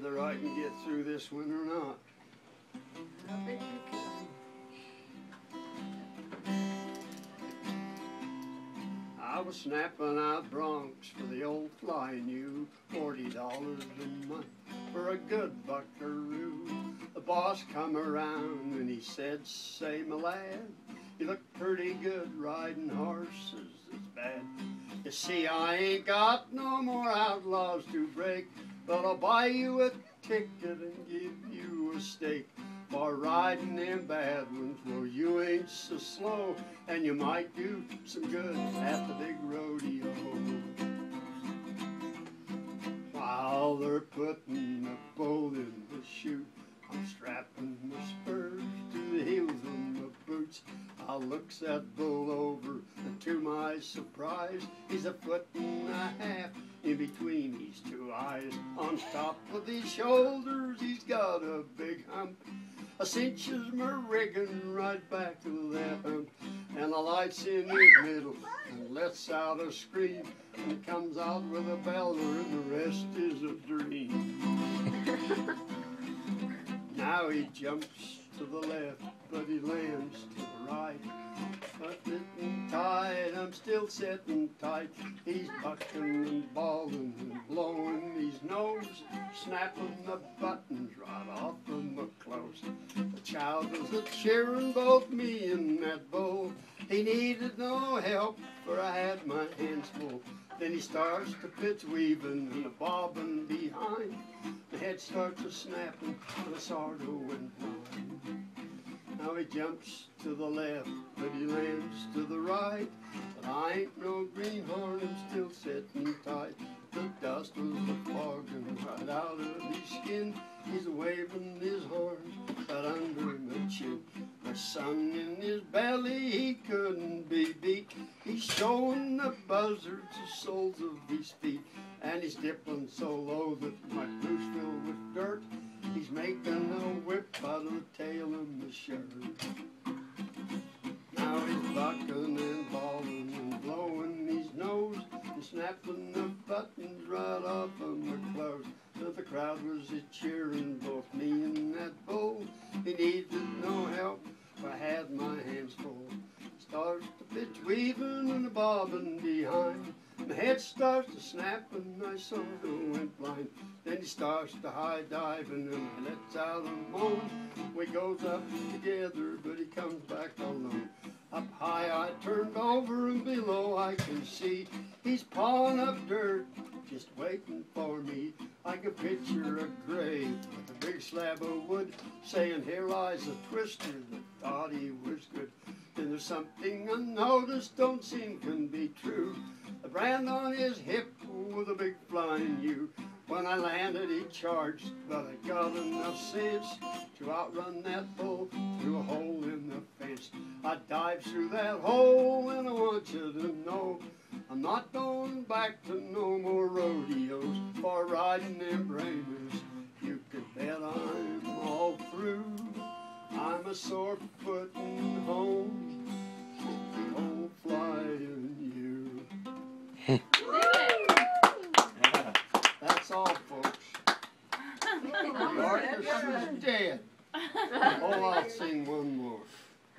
whether I can get through this one or not. I bet you can. I was snapping out Bronx for the old flying U, $40 a month for a good buckaroo. The boss come around and he said, "Say, my lad, you look pretty good riding horses is bad. You see, I ain't got no more outlaws to break, but I'll buy you a ticket and give you a steak for riding them bad ones. Well, you ain't so slow, and you might do some good at the big rodeo." While they're putting the bull in the chute, I'm strapping my spurs to the heels of my boots. I looks that bull over, and to my surprise, he's a foot and a half in between his two eyes. On top of his shoulders, he's got a big hump. I cinches my rigging right back to that hump, and the light's in his middle and lets out a scream, and he comes out with a beller, and the rest is a dream. Now he jumps to the left, but he lands to the right. But sitting tight, I'm still sitting tight. He's bucking and bawling and blowing his nose, snapping the buttons right off of my clothes. The child was a-cheering both me and that bull. He needed no help, for I had my hands full. Then he starts to pitch weaving and a bobbing behind. The head starts a snapping and I sort of went blind. Now he jumps to the left, but he lands to the right. But I ain't no greenhorn, I'm still sitting tight. The dust was a-fogging right out of his skin. He's waving his horns right under my chin. The sun in his belly, he couldn't be beat. He's showing the buzzards the soles of his feet. And he's dipping so low that my boots filled with dirt. He's making a whip out of the tail of my shirt. Now he's bucking and bawling and blowing his nose and snapping the buttons right off of my clothes. But the crowd was a-cheering both me and that bull. He needed no help, I had my hands full. Starts to pitch weaving and a bobbing behind. My head starts to snap and I sort of went blind. Then he starts to high diving and he lets out a moan. We goes up together, but he comes back alone. Up high I turned over and below I can see he's pawing up dirt, just waiting for me. I can picture a grave with a big slab of wood, saying, "Here lies a twister that thought he was good." Then there's something unnoticed, don't seem can be true. The brand on his hip with a big flying U. When I landed he charged, but I got enough sense to outrun that bull through a hole in the fence. I dived through that hole and I want you to know I'm not going back to no more rodeos for riding them brainers. You can bet I'm all through. I'm a sore footin' home with the old flying U.